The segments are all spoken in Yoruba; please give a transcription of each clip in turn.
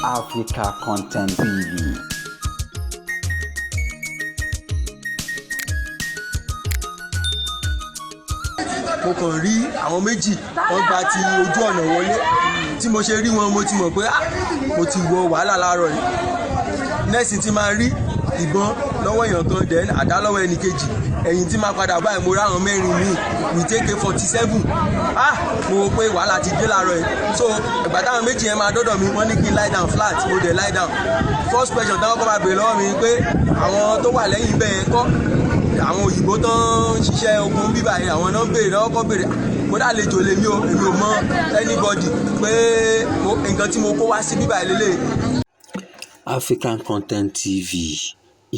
Africa Content TV. Mo kàn rí àwọn méjì wọ́n gba ti ojú ọ̀nà wọlé tí mo ṣe rí wọn mo ti mọ̀ pé mo ti wọ wàhálà láàárọ̀ yìí. Nẹ́ẹ̀sì tí máa rí ìbọn lọ́wọ́ èèyàn kan then àdá lọ́wọ́ ẹnì kejì ẹ̀yìn tí máa padà báyìí mo ráwọn mẹ́rin míì with AK-47 mo wò pé wàhálà ti dé láàárọ̀ yìí. So ìgbà táwọn méjì yẹn máa dọ́dọ̀ mi wọ́n ní kí n lie down flat mo dẹ̀ lie down. First question táwọn kọ́ máa béèrè lọ́wọ́ mi pé àwọn tó wà lẹ́yìn bẹ́ẹ̀ kọ́ àwọn òyìnbó tó ń ṣiṣẹ́ ogun bíbá yẹn àwọn náà ń béèrè lọ́wọ́ kọ́ béèrè kódà àlejò lèmi ò mọ anybody pé nǹkan tí mo kó wá sí bíbá yẹn lélẹ̀. African Content TV,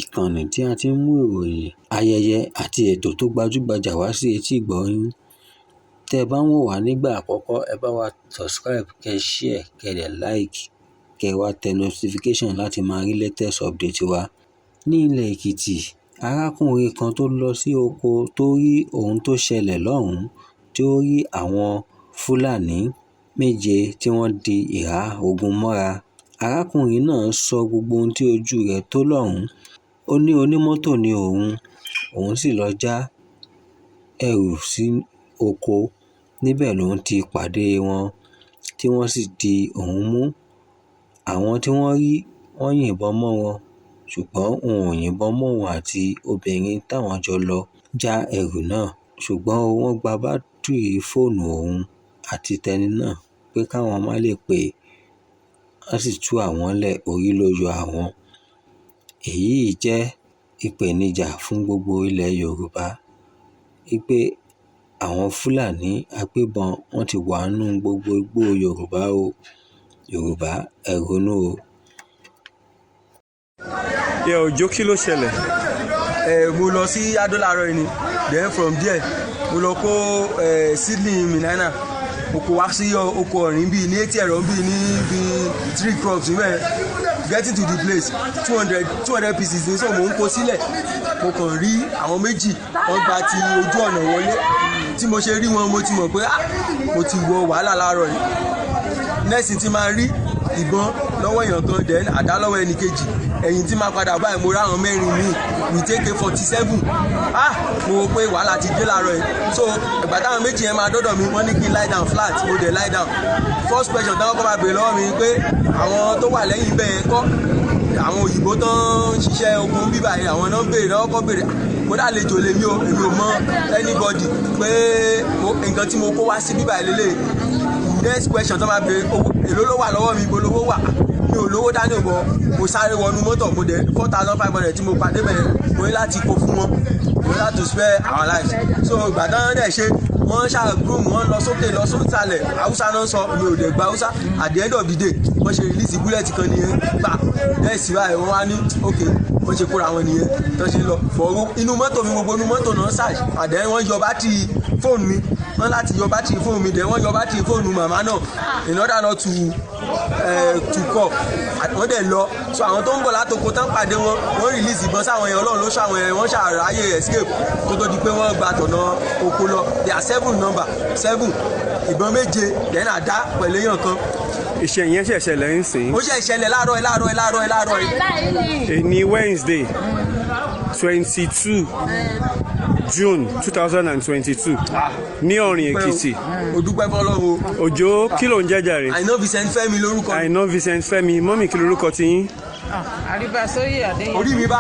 ìkànnì tí a ti ń mú ìròyìn, ayẹyẹ àti ètò tó gbajúgbajà wá sí etí ìgbọ́ yín. Tẹ́ ẹ bá ń wò wá nígbà àkọ́kọ́, ẹ bá wa subscribe, kẹ́ share, kẹ́ dẹ̀ like, kẹ́ wá tẹ notification láti máa rí latest update wa. Ní ilẹ̀ Èkìtì, arákùnrin kan tó lọ sí oko tó rí ohun tó ṣẹlẹ̀ lọ́hùn-ún tí ó rí àwọn Fúlàní méje tí wọ́n di ìhà ogun mọ́ra. Arákùnrin náà sọ gbogbo ohun tí ojú rẹ̀ tó lọ́hùn-ún. Ó ní onímọ́tò ni òun sì lọ já ẹrù sí oko. Níbẹ̀ lòun ti pàdé wọn tí wọ́n sì di òun mú. Àwọn tí wọ́n rí wọ́n yìnbọn mọ́ wọn ṣùgbọ́n òun ò yìnbọn mọ́ òun àti obìnrin táwọn jọ lọ já ẹrù náà. Ṣùgbọ́n wọ́n gba bátìrì fóònù òun àti tẹni náà pé káwọn má lè pè é. Wọ́n sì tú àwọn lẹ̀, orí ló yọ àwọn. Èyí jẹ́ ìpèníjà fún gbogbo ilẹ̀ Yorùbá wípé àwọn Fúlàní agbébọn wọ́n ti wà nínú gbogbo igbó Yorùbá o. Yorùbá ẹ ronú o. Òjó kí ló ṣẹlẹ̀? Mo lọ sí Adó láàárọ̀ yìí ni then from there mo lọ kó seedling minana mo kó wá sí oko ọ̀rìn bíi ní etí ẹ̀rọ bíi ní bíi 3 crops níbẹ̀ getting to the place 200 pieces ní so mo ń kó sílẹ̀. Mo kàn rí àwọn méjì wọ́n gba ti ojú ọ̀nà wọlé tí mo ṣe rí wọn mo ti mọ̀ pé mo ti wọ wàhálà láàárọ̀ yìí. Nẹ́ẹ̀sì tí máa rí ìbọn lọ́wọ́ èèyàn kan then àdá lọ́wọ́ ẹnì kejì ẹ̀yìn tí máa padà báyìí mo ráwọn mẹ́rin míì with AK-47 mo wò pé wàhálà ti dé láàárọ̀ yìí. So ìgbà táwọn méjì yẹn máa dọ́dọ̀ mi wọ́n ní kí n lie down flat mo dẹ̀ lie down. First question táwọn kọ́ máa béèrè lọ́wọ́ mi pé àwọn tó wà lẹ́yìn bẹ́ẹ̀ kọ́ àwọn òyìnbó tó ń ṣiṣẹ́ ogun bíbá yẹn àwọn náà ń béèrè lọ́wọ́ kọ́ béèrè kódà àlejò lèmi ò mọ anybody pé nǹkan tí mo kó wá sí bíbá yẹn lélẹ̀. Next question tó máa béèrè èló ló wà lọ́wọ́ mi ibo lówó wà mi ò lówó dání bọ̀ mo sáré wọnú mọ́tò mo dẹ̀ 4,500 tí mo pàdé bẹ̀rẹ̀ mo ní láti kó fún wọn mo ní láti spare our lives. So ìgbà tán dẹ̀ ṣe wọ́n ṣáà groom wọ́n lọ sókè lọ sósàlẹ̀ haúsá náà sọ mi ò dẹ̀ gba haúsá at the end of the day wọ́n ṣe release bullet kan nìyẹn gbà lẹ́ẹ̀sì báyìí wọ́n wá ní ok wọ́n ṣe kóra wọn nìyẹn tó ṣe lọ bọ̀ inú mọ́tò mi gbogbo inú mọ́tò náà ṣáàṣì àdẹ́ wọ́n yọ bátìrì fóònù mi wọ́n láti yọ bátìrì fóònù mi dẹ̀ wọ́n yọ bátìrì fóònù màmá náà in order not to call wọ́n dẹ̀ lọ. So àwọn tó ń bọ̀ látoko tán pàdé wọ́n release ìbọn sáwọn yẹn ọlọ́run ló ṣàwọn yẹn wọ́n ṣàráyè escape kó tó di pé wọ́n gba tọ̀nà oko lọ. They are 7 ìbọn méje then àdá pẹ̀lú èèyàn kan. Ìṣẹ̀lẹ̀ yẹn ṣẹ̀ṣẹ̀lẹ̀ ń sìn. Ó ṣẹ̀ṣẹ̀lẹ̀ láàárọ̀ yìí. Ní Wednesday 22 June 2022 ní Ọ̀rìn Èkìtì. Ó dúpẹ́ fọ́lọ́run. Òjó kí ló ń jẹ́ jàre? Àìná Vincent Fẹ́mi lórúkọ. Àìná Vincent Fẹ́mi, mọ́mì kí lórúkọ tiyín? Àríbá sóyè Adéyẹmí. Orí mi bá